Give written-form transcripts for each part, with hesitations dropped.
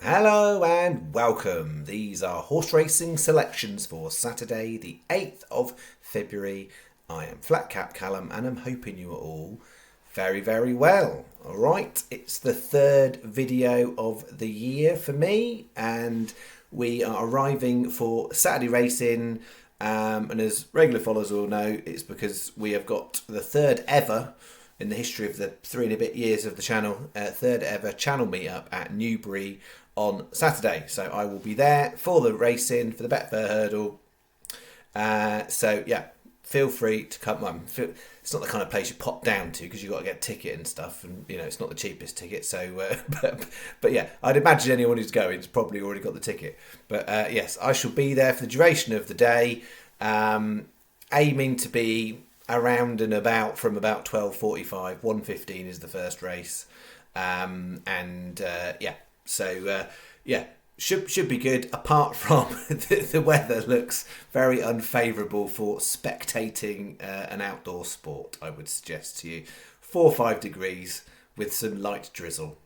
Hello and welcome. These are horse racing selections for Saturday, the 8th of February. I am Flatcap Callum and I'm hoping you are all very, very well. Alright, it's the third video of the year for me and we are arriving for Saturday racing. And as regular followers will know, it's because we have got the third ever in the history of the 3 and a bit years of the channel, third ever channel meetup at Newbury on Saturday. So I will be there for the racing, for the Betfair hurdle. So yeah, feel free to come. It's not the kind of place you pop down to because you've got to get a ticket and stuff, and you know it's not the cheapest ticket. So, but yeah, I'd imagine anyone who's going has probably already got the ticket. But yes, I shall be there for the duration of the day, aiming to be around and about from about 12:45. 1:15 is the first race, yeah. So yeah, should be good. Apart from the weather looks very unfavourable for spectating an outdoor sport. I would suggest to you 4 or 5 degrees with some light drizzle.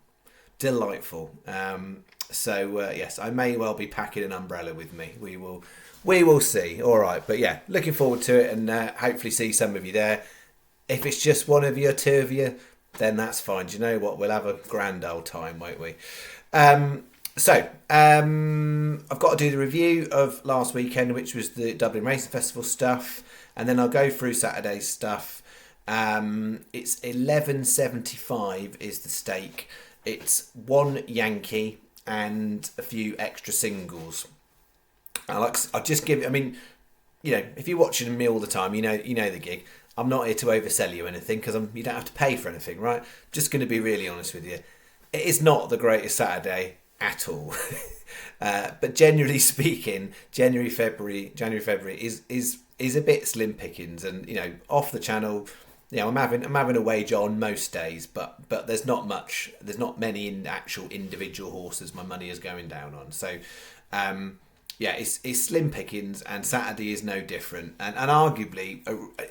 Delightful. Yes, I may well be packing an umbrella with me. We will see. All right, but yeah, looking forward to it and hopefully see some of you there. If it's just one of you or two of you, then that's fine. Do you know what? We'll have a grand old time, won't we? I've got to do the review of last weekend, which was the Dublin Racing Festival stuff, and then I'll go through Saturday's stuff. It's 11.75 is the stake. It's 1 Yankee and a few extra singles. I'll just give. I mean, you know, if you're watching me all the time, you know the gig. I'm not here to oversell you anything because you don't have to pay for anything, right? I'm just going to be really honest with you. It is not the greatest Saturday at all, but generally speaking, January February is a bit slim pickings, and you know, off the channel, you know, I'm having a wage on most days, but there's not much, there's not many in actual individual horses my money is going down on. So, yeah, it's slim pickings, and Saturday is no different, and arguably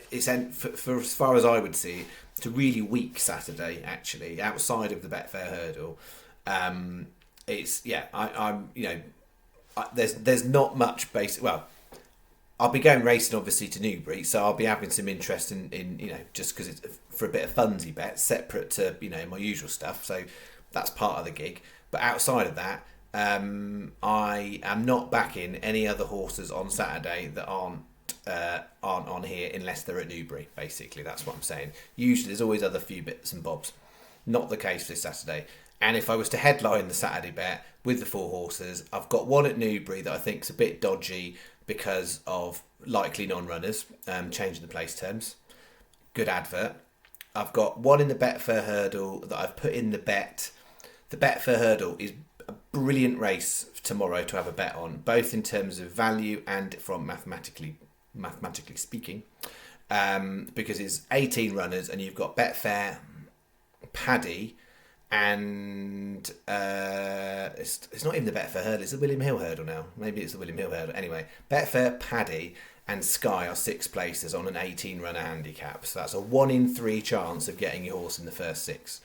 it's for as far as I would see, it's a really weak Saturday actually outside of the Betfair hurdle. It's yeah, I'm you know, there's not much basic. Well, I'll be going racing obviously to Newbury, so I'll be having some interest in you know, just because it's for a bit of funsy bet separate to, you know, my usual stuff. So that's part of the gig. But outside of that, I am not backing any other horses on Saturday that aren't on here unless they're at Newbury. Basically, that's what I'm saying. Usually, there's always other few bits and bobs. Not the case this Saturday. And if I was to headline the Saturday bet with the 4 horses, I've got one at Newbury that I think is a bit dodgy because of likely non-runners, changing the place terms. Good advert. I've got one in the Betfair hurdle that I've put in the bet. The Betfair hurdle is a brilliant race tomorrow to have a bet on, both in terms of value and from mathematically speaking, because it's 18 runners and you've got Betfair, Paddy, and it's not even the Betfair hurdle, it's the William Hill hurdle now. Maybe it's the William Hill hurdle. Anyway, Betfair, Paddy and Sky are 6 places on an 18 runner handicap. So that's a 1 in 3 chance of getting your horse in the first 6.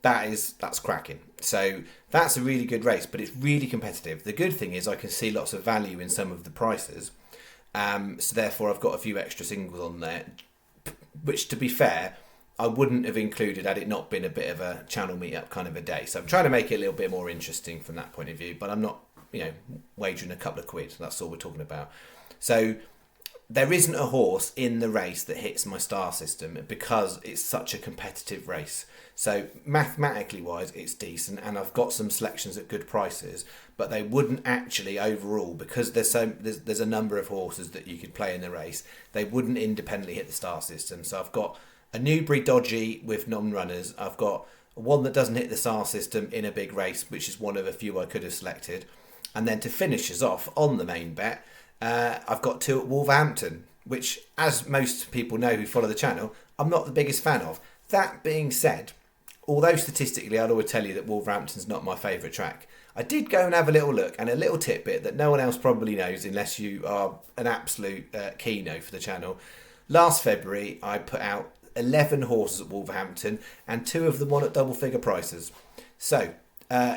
That's cracking. So that's a really good race, but it's really competitive. The good thing is I can see lots of value in some of the prices. So therefore I've got a few extra singles on there, which to be fair, I wouldn't have included had it not been a bit of a channel meetup kind of a day. So I'm trying to make it a little bit more interesting from that point of view, but I'm not, you know, wagering a couple of quid. That's all we're talking about. So there isn't a horse in the race that hits my star system because it's such a competitive race. So mathematically wise, it's decent, and I've got some selections at good prices, but they wouldn't actually overall, because there's a number of horses that you could play in the race. They wouldn't independently hit the star system. So I've got a Newbury dodgy with non-runners. I've got one that doesn't hit the star system in a big race, which is one of a few I could have selected. And then to finish us off on the main bet, I've got 2 at Wolverhampton, which, as most people know who follow the channel, I'm not the biggest fan of. That being said, although statistically I'd always tell you that Wolverhampton's not my favourite track, I did go and have a little look, and a little tidbit that no one else probably knows unless you are an absolute keno for the channel. Last February I put out 11 horses at Wolverhampton, and 2 of them won at double figure prices. So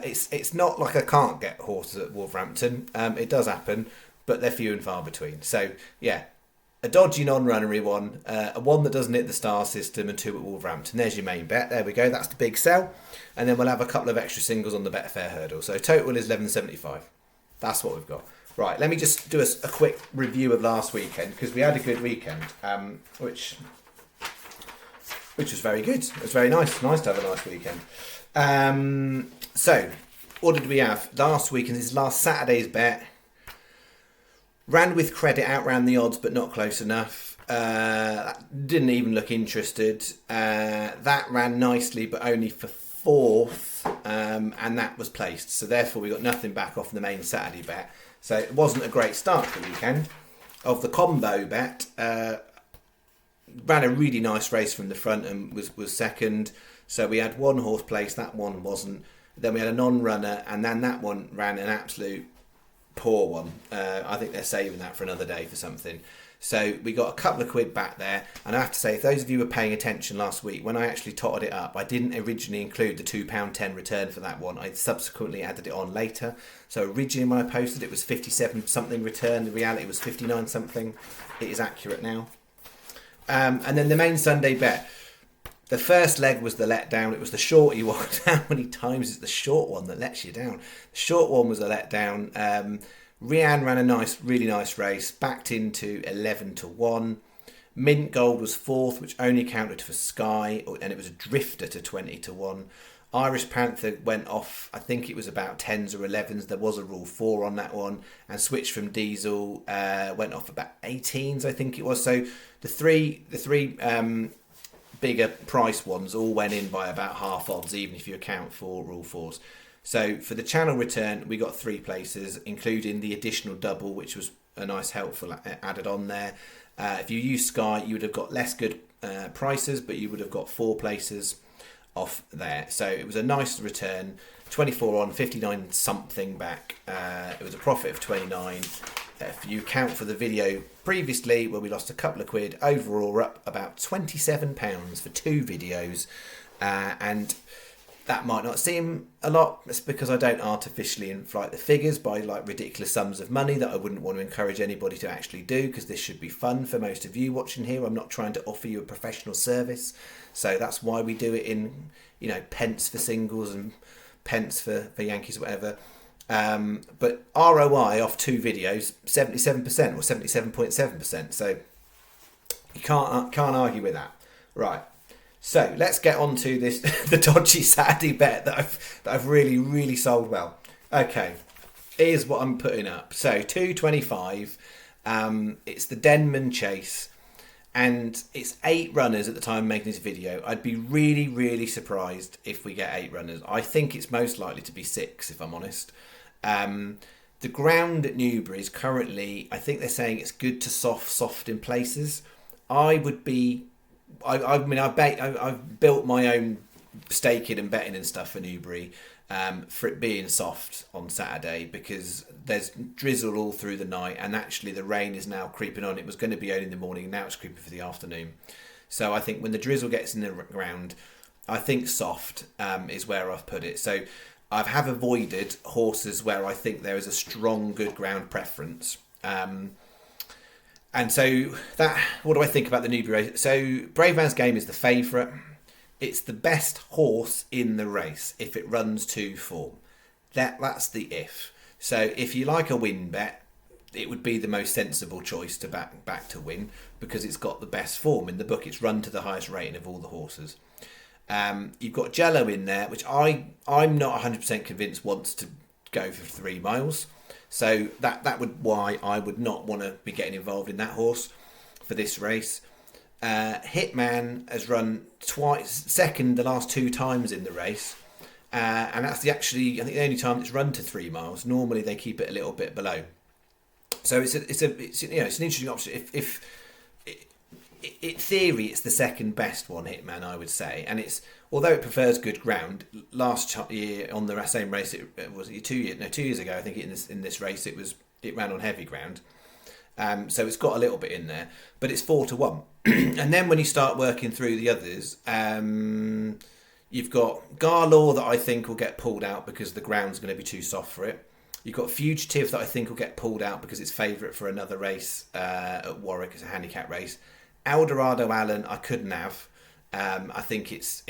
It's not like I can't get horses at Wolverhampton. It does happen, but they're few and far between. So yeah, a dodgy non-runnery one, a one that doesn't hit the star system, and two at Wolverhampton. There's your main bet. There we go. That's the big sell, and then we'll have a couple of extra singles on the Betfair hurdle. So total is 11.75. That's what we've got. Right, let me just do a quick review of last weekend, because we had a good weekend, which was very good. It was very nice. Nice to have a nice weekend. So, what did we have? Last weekend, this is last Saturday's bet. Ran with credit, outran the odds, but not close enough. Didn't even look interested. That ran nicely, but only for fourth, and that was placed. So therefore, we got nothing back off the main Saturday bet. So it wasn't a great start for the weekend. Of the combo bet, ran a really nice race from the front and was second. So we had one horse place, that one wasn't. Then we had a non-runner, and then that one ran an absolute poor one. I think they're saving that for another day for something. So we got a couple of quid back there, and I have to say, if those of you were paying attention last week, when I actually totted it up, I didn't originally include the £2.10 return for that one. I subsequently added it on later. So originally when I posted it was 57 something return, the reality was 59 something. It is accurate now. And then the main Sunday bet. The first leg was the letdown. It was the shorty one. How many times is the short one that lets you down? The short one was a letdown. Rianne ran a really nice race, backed into 11-1. Mint Gold was fourth, which only counted for Sky, and it was a drifter to 20-1. Irish Panther went off, I think it was about 10s or 11s. There was a rule 4 on that one, and Switch from Diesel went off about 18s, I think it was. So the three bigger price ones all went in by about half odds, even if you account for rule 4s. So for the channel return, we got 3 places, including the additional double, which was a nice helpful added on there. If you use Sky, you would have got less good prices, but you would have got 4 places off there. So it was a nice return, 24 on, 59 something back. It was a profit of 29. If you account for the video previously, where we lost a couple of quid, overall we're up about £27 for 2 videos. And that might not seem a lot. It's because I don't artificially inflate the figures by like ridiculous sums of money that I wouldn't want to encourage anybody to actually do, because this should be fun for most of you watching here. I'm not trying to offer you a professional service. So that's why we do it in, pence for singles and pence for Yankees or whatever. But ROI off 2 videos, 77% or 77.7%. So you can't argue with that. Right. So let's get on to this the dodgy Saturday bet that I've really sold well. Okay, here's what I'm putting up. So 225. It's the Denman Chase, and it's 8 runners at the time of making this video. I'd be really surprised if we get 8 runners. I think it's most likely to be 6, if I'm honest. The ground at Newbury is currently, I think they're saying it's good to soft in places. I've built my own staking and betting and stuff for Newbury for it being soft on Saturday, because there's drizzle all through the night, and actually the rain is now creeping on. It was going to be early in the morning, and now it's creeping for the afternoon. So I think when the drizzle gets in the ground, I think soft is where I've put it. So I have avoided horses where I think there is a strong good ground preference. And so what do I think about the Newbury race? So Brave Man's Game is the favourite. It's the best horse in the race if it runs to form. That's the if. So if you like a win bet, it would be the most sensible choice to back to win, because it's got the best form in the book. It's run to the highest rating of all the horses. You've got Jello in there, which I'm not 100% convinced wants to go for 3 miles. So that would why I would not want to be getting involved in that horse for this race. Hitman has run second the last 2 times in the race, and that's I think the only time it's run to 3 miles. Normally they keep it a little bit below. So it's an interesting option. If in theory it's the second best one, Hitman, I would say, and it's, although it prefers good ground. Last year on the same race, it was 2 years ago, I think in this race it ran on heavy ground. So it's got a little bit in there, but it's 4-1. And then when you start working through the others, You've got Garlaw that I think will get pulled out because the ground's going to be too soft for it. You've got Fugitive that I think will get pulled out because it's favourite for another race at Warwick as a handicap race. Eldorado Allen I couldn't have. I think it's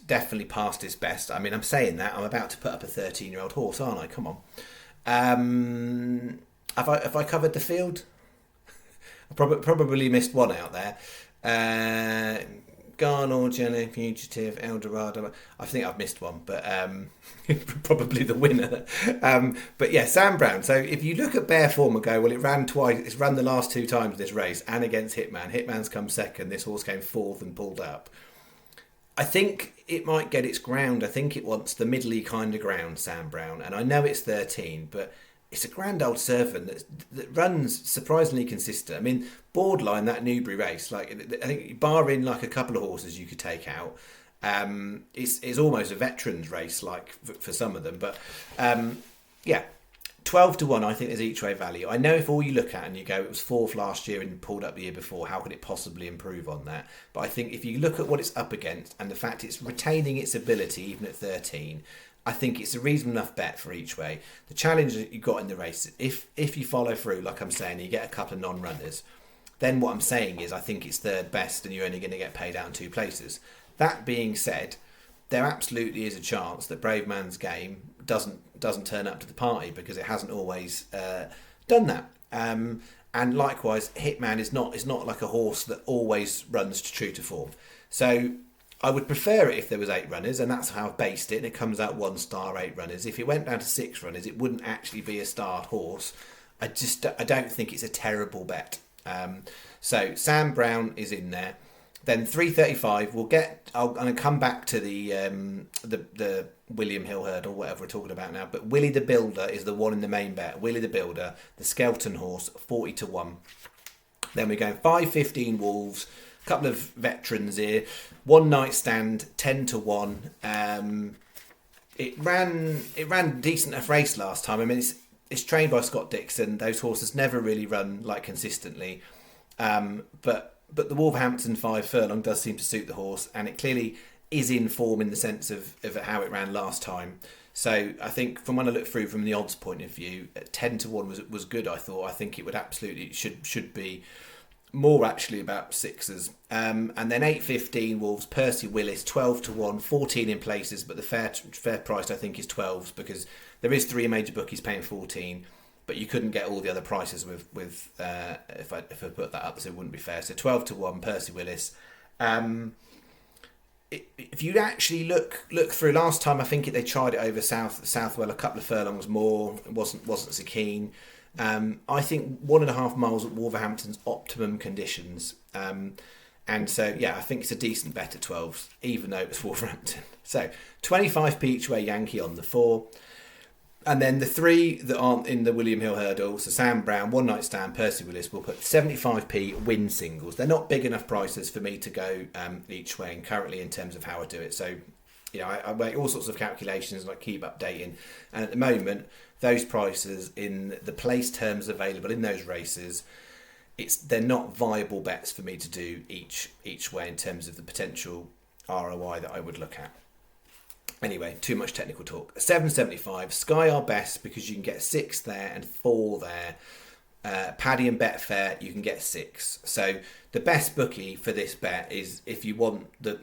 definitely past its best. I mean, I'm saying that I'm about to put up a 13-year-old horse, aren't I? Come on. Have I covered the field? I probably missed one out there. Garnor, Jenny, Fugitive, Eldorado. I think I've missed one, but probably the winner. But yeah, Sam Brown. So if you look at bare form and go, well, it ran twice. It's run the last 2 times this race, and against Hitman. Hitman's come second. This horse came fourth and pulled up. I think it might get its ground. I think it wants the middly kind of ground, Sam Brown. And I know it's 13, but it's a grand old servant that runs surprisingly consistent. I mean, borderline that Newbury race. Like, I think barring like a couple of horses you could take out, it's almost a veterans race, like for some of them. But yeah, 12-1, I think is each way value. I know if all you look at and you go, it was 4th last year and pulled up the year before, how could it possibly improve on that? But I think if you look at what it's up against and the fact it's retaining its ability even at 13, I think it's a reasonable enough bet for each way. The challenge that you've got in the race, if you follow through, like I'm saying, you get a couple of non-runners, then what I'm saying is I think it's 3rd best and you're only going to get paid out in 2 places. That being said, there absolutely is a chance that Brave Man's Game doesn't turn up to the party because it hasn't always done that. And likewise, Hitman is not like a horse that always runs true to form. So I would prefer it if there was 8 runners, and that's how I've based it. And it comes out 1 star, 8 runners. If it went down to 6 runners, it wouldn't actually be a starred horse. I don't think it's a terrible bet. So Sam Brown is in there. Then 3:35. I'm going to come back to the William Hill hurdle, whatever we're talking about now. But Willie the Builder is the one in the main bet. Willie the Builder, the Skelton horse, 40-1. Then we're going 5:15 Wolves. A couple of veterans here. One Night Stand, 10-1. It ran decent enough race last time. I mean, it's trained by Scott Dixon. Those horses never really run like consistently, but the Wolverhampton 5 furlong does seem to suit the horse, and it clearly is in form in the sense of how it ran last time. So I think from when I look through from the odds point of view, 10-1 was good. I think it would absolutely should be more actually about 6s. And then 8:15 Wolves, Percy Willis, 12-1, 14 in places, but the fair price I think is 12s because there is 3 major bookies paying 14. But you couldn't get all the other prices with if I put that up, so it wouldn't be fair. So 12-1, Percy Willis. If you actually look through last time, I think they tried it over Southwell a couple of furlongs more. It wasn't so keen. I think 1.5 miles at Wolverhampton's optimum conditions. And so yeah, I think it's a decent bet at 12s, even though it's Wolverhampton. So 25p each way Yankee on the 4. And then the 3 that aren't in the William Hill hurdle, so Sam Brown, One Night Stand, Percy Willis, will put 75p win singles. They're not big enough prices for me to go each way, and currently in terms of how I do it. So, you know, I make all sorts of calculations and I keep updating. And at the moment, those prices in the place terms available in those races, they're not viable bets for me to do each way in terms of the potential ROI that I would look at. Anyway, too much technical talk. 7.75. Sky are best because you can get 6 there and 4 there. Paddy and Betfair, you can get 6. So the best bookie for this bet is, if you want the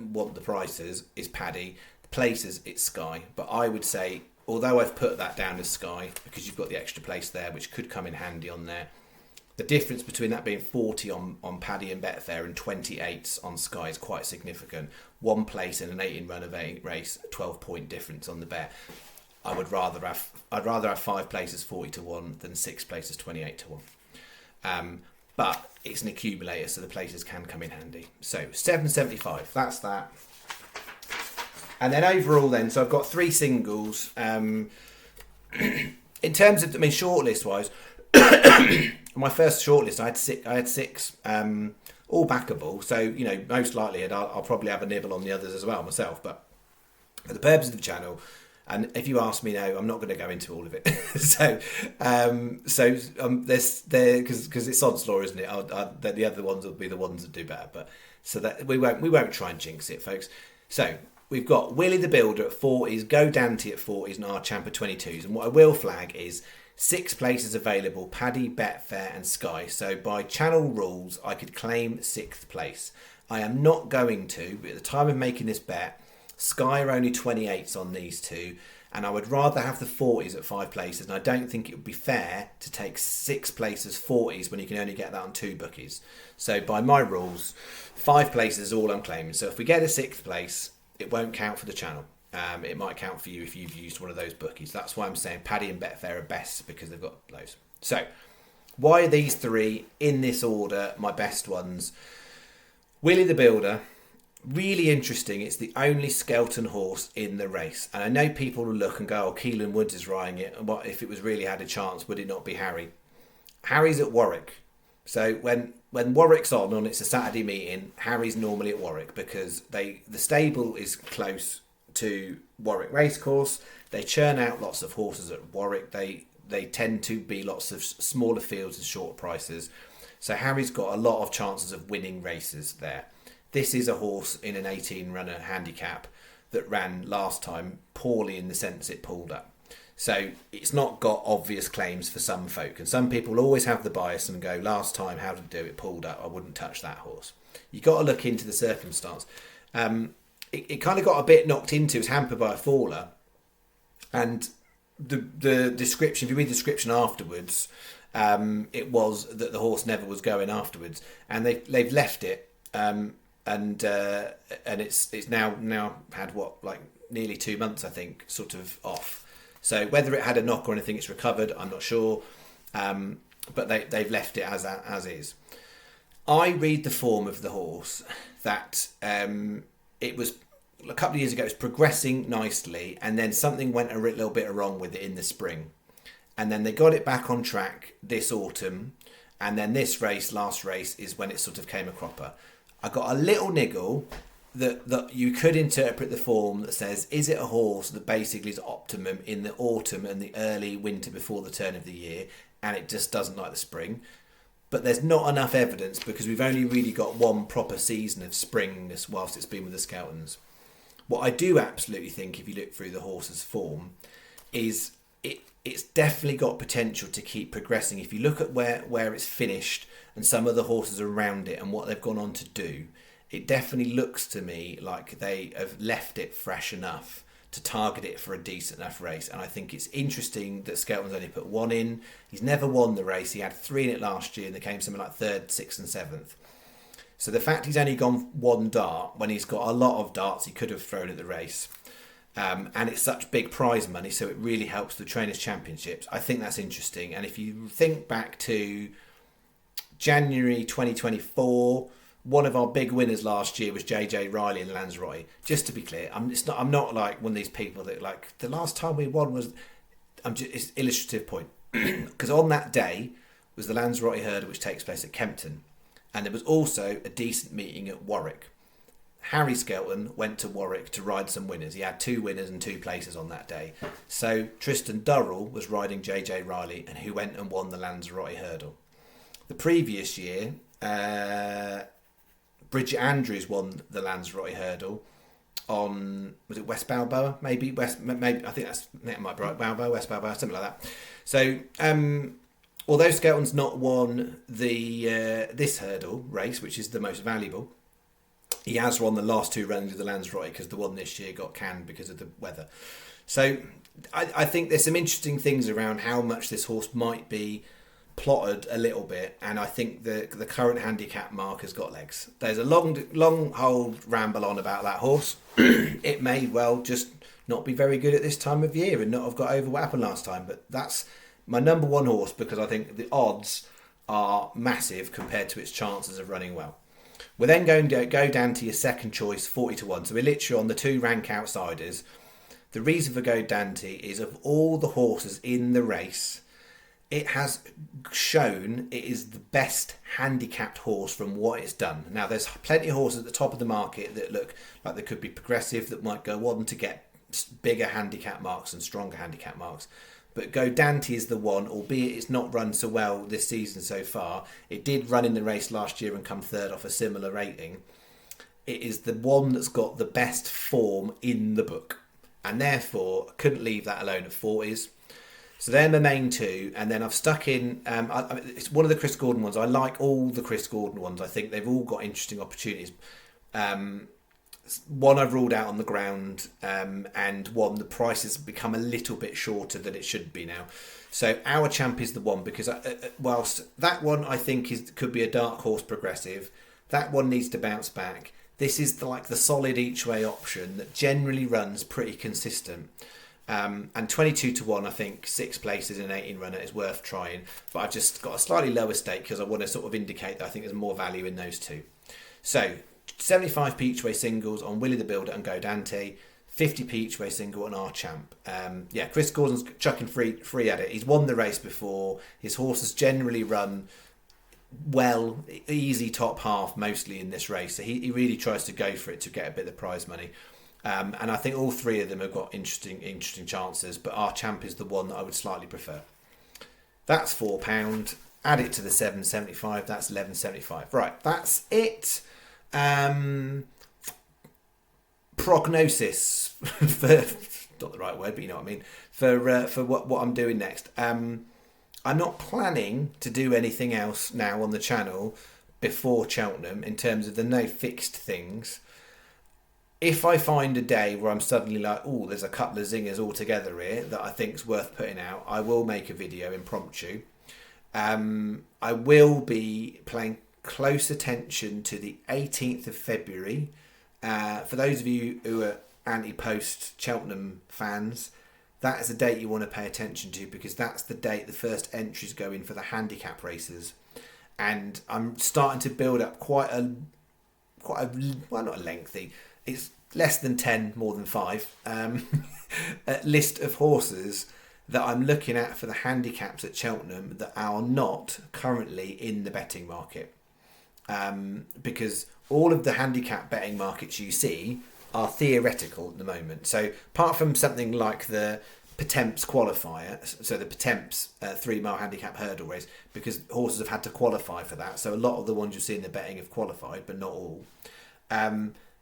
prices, is Paddy. The places, it's Sky. But I would say, although I've put that down as Sky because you've got the extra place there, which could come in handy on there. The difference between that being 40 on Paddy and Betfair and 28s on Sky is quite significant. 1 place in an 18-run of a race, 12-point difference on the bet. I'd rather have 5 places 40-1 than 6 places 28-1. But it's an accumulator, so the places can come in handy. So 7.75. That's that. And then overall, so I've got 3 singles. In terms of, shortlist wise. My first shortlist, I had six, all backable. So most likely, I'll probably have a nibble on the others as well myself. But for the purpose of the channel, and if you ask me now, I'm not going to go into all of it. There's because it's odds law, isn't it? The other ones will be the ones that do better. But so that we won't try and jinx it, folks. So we've got Willie the Builder at 40s, Go Dante at 40s, and Archamp at 22s. And what I will flag is 6 places available: Paddy, Betfair, and Sky. So by channel rules, I could claim 6th place. I am not going to, but at the time of making this bet, Sky are only 28s on these two, and I would rather have the 40s at 5 places, and I don't think it would be fair to take 6 places 40s when you can only get that on 2 bookies. So by my rules, 5 places is all I'm claiming. So if we get a 6th place, it won't count for the channel. It might count for you if you've used one of those bookies. That's why I'm saying Paddy and Betfair are best, because they've got loads. So why are these 3 in this order my best ones? Willie the Builder, really interesting. It's the only Skelton horse in the race. And I know people will look and go, oh, Keelan Woods is riding it. And what if it was really had a chance? Would it not be Harry? Harry's at Warwick. So when Warwick's on it's a Saturday meeting, Harry's normally at Warwick because the stable is close to Warwick Racecourse. They churn out lots of horses at Warwick. They tend to be lots of smaller fields and short prices. So Harry's got a lot of chances of winning races there. This is a horse in an 18-runner handicap that ran last time poorly in the sense it pulled up. So it's not got obvious claims for some folk. And some people always have the bias and go, last time, how did it do? It pulled up. I wouldn't touch that horse. You've got to look into the circumstance. It kind of got a bit knocked into. It was hampered by a faller. And the description, if you read the description afterwards, it was that the horse never was going afterwards, and they've left it, and it's now had nearly 2 months, I think, sort of off. So whether it had a knock or anything, it's recovered. I'm not sure, but they've left it as is. I read the form of the horse that it was a couple of years ago. It was progressing nicely, and then something went a little bit wrong with it in the spring. And then they got it back on track this autumn. And then this last race, is when it sort of came a cropper. I got a little niggle that you could interpret the form that says, is it a horse that basically is optimum in the autumn and the early winter before the turn of the year, and it just doesn't like the spring? But there's not enough evidence because we've only really got one proper season of spring whilst it's been with the Skeltons. What I do absolutely think, if you look through the horse's form, is it's definitely got potential to keep progressing. If you look at where it's finished and some of the horses around it and what they've gone on to do, it definitely looks to me like they have left it fresh enough to target it for a decent enough race. And I think it's interesting that Skelton's only put 1 in. He's never won the race. He had 3 in it last year and they came something like 3rd, 6th and 7th. So the fact he's only gone 1 dart when he's got a lot of darts he could have thrown at the race, and it's such big prize money, so it really helps the Trainers' Championships. I think that's interesting. And if you think back to January 2024, one of our big winners last year was JJ Riley in Lanzarote. Just to be clear, I'm not like one of these people that like the last time we won was. It's an illustrative point because on that day was the Lanzarote Hurdle, which takes place at Kempton, and there was also a decent meeting at Warwick. Harry Skelton went to Warwick to ride some winners. He had 2 winners and 2 places on that day. So Tristan Durrell was riding JJ Riley, and who went and won the Lanzarote Hurdle. The previous year, Bridget Andrews won the Lanzarote Hurdle on, was it West Balboa? Maybe I think that might be right. Balboa, West Balboa, something like that. So although Skelton's not won the this hurdle race, which is the most valuable, he has won the last 2 runs of the Lanzarote because the one this year got canned because of the weather. So I think there's some interesting things around how much this horse might be plotted a little bit, and I think the current handicap mark has got legs. There's a long hold ramble on about that horse. It may well just not be very good at this time of year and not have got over what happened last time, but that's my number 1 horse because I think the odds are massive compared to its chances of running well. We're then going to go down to your second choice, 40-1. So we're literally on the 2 rank outsiders. The reason for Go Dante is, of all the horses in the race, it has shown it is the best handicapped horse from what it's done. Now, there's plenty of horses at the top of the market that look like they could be progressive, that might go on to get bigger handicap marks and stronger handicap marks. But Go Dante is the one, albeit it's not run so well this season so far. It did run in the race last year and come 3rd off a similar rating. it is the one that's got the best form in the book, and therefore I couldn't leave that alone at 40s. So they're my main two, and then I've stuck in. It's one of the Chris Gordon ones. I like all the Chris Gordon ones. I think they've all got interesting opportunities. One I've ruled out on the ground, and one the price has become a little bit shorter than it should be now. So Our Champ is the one, because whilst that one I think could be a dark horse progressive, that one needs to bounce back. This is the solid each way option that generally runs pretty consistent. And 22 to 1, I think 6 places in an 18 runner is worth trying. But I've just got a slightly lower stake because I want to sort of indicate that I think there's more value in those two. So 75p each way singles on Willie the Builder and Go Dante, 50p each way single on Our Champ. Chris Gordon's chucking free at it. He's won the race before. His horses generally run well, easy top half mostly in this race. So he really tries to go for it to get a bit of the prize money. And I think all three of them have got interesting chances, but Our Champ is the one that I would slightly prefer. That's £4. Add it to the £7.75. That's £11.75. Right, that's it. Prognosis for not the right word, but you know what I mean. For what I'm doing next. I'm not planning to do anything else now on the channel before Cheltenham in terms of the no fixed things. If I find a day where I'm suddenly like, oh, there's a couple of zingers all together here that I think's worth putting out, I will make a video impromptu. I will be paying close attention to the 18th of February. For those of you who are anti-post Cheltenham fans, that is a date you want to pay attention to, because that's the date the first entries go in for the handicap races. And I'm starting to build up quite a well, not a lengthy, it's less than 10, more than 5, a list of horses that I'm looking at for the handicaps at Cheltenham that are not currently in the betting market. Because all of the handicap betting markets you see are theoretical at the moment. So apart from something like the Potemps qualifier, so the Potemps 3-mile handicap hurdle race, because horses have had to qualify for that. So a lot of the ones you see in the betting have qualified, but not all.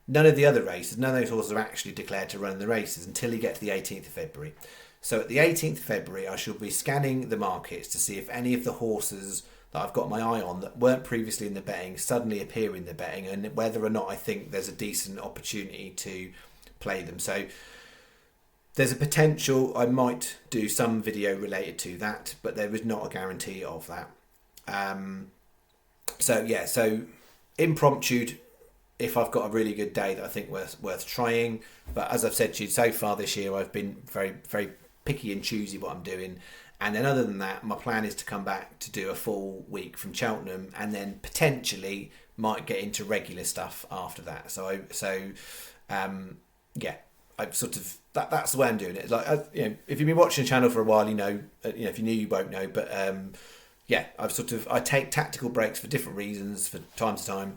None of the other races, none of those horses are actually declared to run the races until you get to the 18th of February. So at the 18th of February, I shall be scanning the markets to see if any of the horses that I've got my eye on that weren't previously in the betting suddenly appear in the betting, and whether or not I think there's a decent opportunity to play them. So there's a potential I might do some video related to that, but there is not a guarantee of that. So impromptu if I've got a really good day that I think worth trying. But as I've said to you, so far this year I've been very, very picky and choosy what I'm doing. And then other than that, my plan is to come back to do a full week from Cheltenham, and then potentially might get into regular stuff after that. I've sort of that's the way I'm doing it. Like, if you've been watching the channel for a while, if you're new, you won't know. But I take tactical breaks for different reasons, for time to time.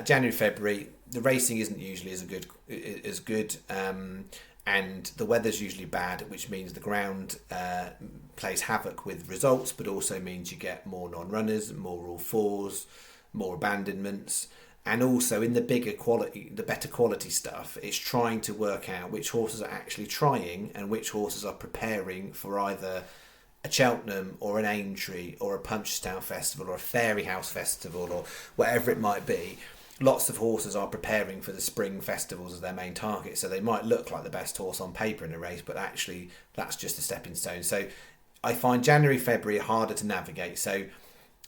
January, February, the racing isn't usually as good, and the weather's usually bad, which means the ground plays havoc with results, but also means you get more non-runners, more Rule 4s, more abandonments. And also in the better quality stuff, it's trying to work out which horses are actually trying and which horses are preparing for either a Cheltenham or an Aintree or a Punchestown Festival or a Fairyhouse Festival or whatever it might be. Lots of horses are preparing for the spring festivals as their main target, so they might look like the best horse on paper in a race, but actually that's just a stepping stone. So I find January, February harder to navigate. So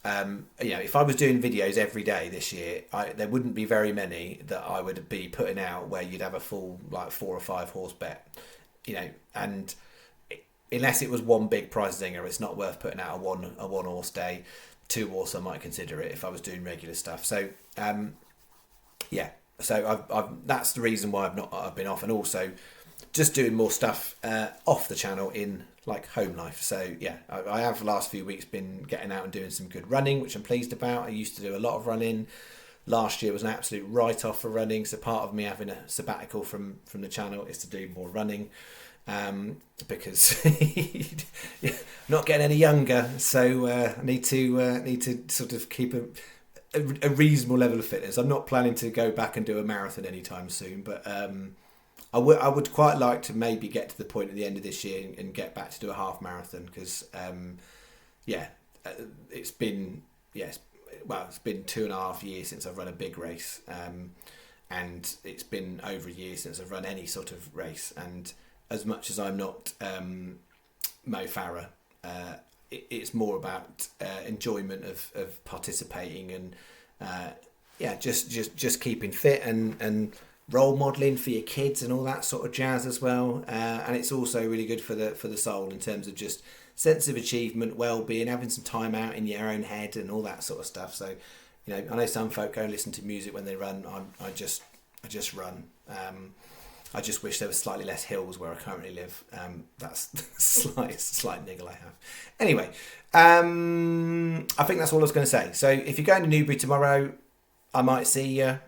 if I was doing videos every day this year, there wouldn't be very many that I would be putting out where you'd have a full 4 or 5 horse bet, and unless it was one big prize zinger, it's not worth putting out a one horse day. 2 horse I might consider it if I was doing regular stuff. So I've that's the reason why I've been off, and also just doing more stuff off the channel in like home life. So I have the last few weeks been getting out and doing some good running, which I'm pleased about. I used to do a lot of running. Last year was an absolute write-off for running, so part of me having a sabbatical from the channel is to do more running, because not getting any younger, so I need to sort of keep a reasonable level of fitness. I'm not planning to go back and do a marathon anytime soon, but I would quite like to maybe get to the point at the end of this year and get back to do a half marathon, because it's been it's been 2.5 years since I've run a big race, and it's been over a year since I've run any sort of race. And as much as I'm not Mo Farah, it's more about enjoyment of participating and just keeping fit and role modelling for your kids and all that sort of jazz as well. And it's also really good for the soul in terms of just sense of achievement, well-being, having some time out in your own head and all that sort of stuff. So, I know some folk go and listen to music when they run. I just run. I just wish there was slightly less hills where I currently live. That's the slight niggle I have. Anyway, I think that's all I was going to say. So if you're going to Newbury tomorrow, I might see you.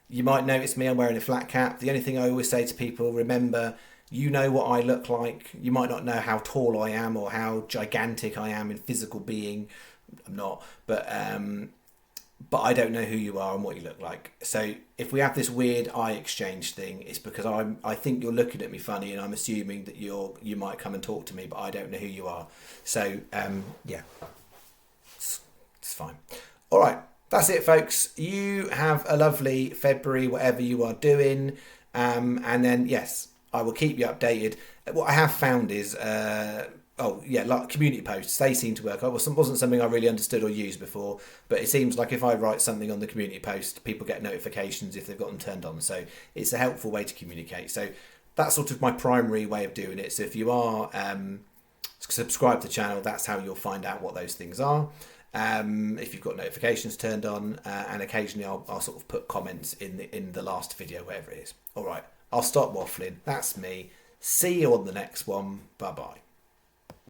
You might notice me, I'm wearing a flat cap. The only thing I always say to people, remember, you know what I look like. You might not know how tall I am or how gigantic I am in physical being. I'm not, but I don't know who you are and what you look like. So if we have this weird eye exchange thing, it's because I think you're looking at me funny, and I'm assuming that you might come and talk to me, but I don't know who you are. So it's fine. All right, that's it, folks. You have a lovely February, whatever you are doing, and then yes, I will keep you updated. What I have found is like community posts, they seem to work. It wasn't something I really understood or used before, but it seems like if I write something on the community post, people get notifications if they've got them turned on. So it's a helpful way to communicate. So that's sort of my primary way of doing it. So if you are subscribed to the channel, that's how you'll find out what those things are. If you've got notifications turned on, and occasionally I'll sort of put comments in the last video, wherever it is. All right, I'll stop waffling. That's me. See you on the next one. Bye bye.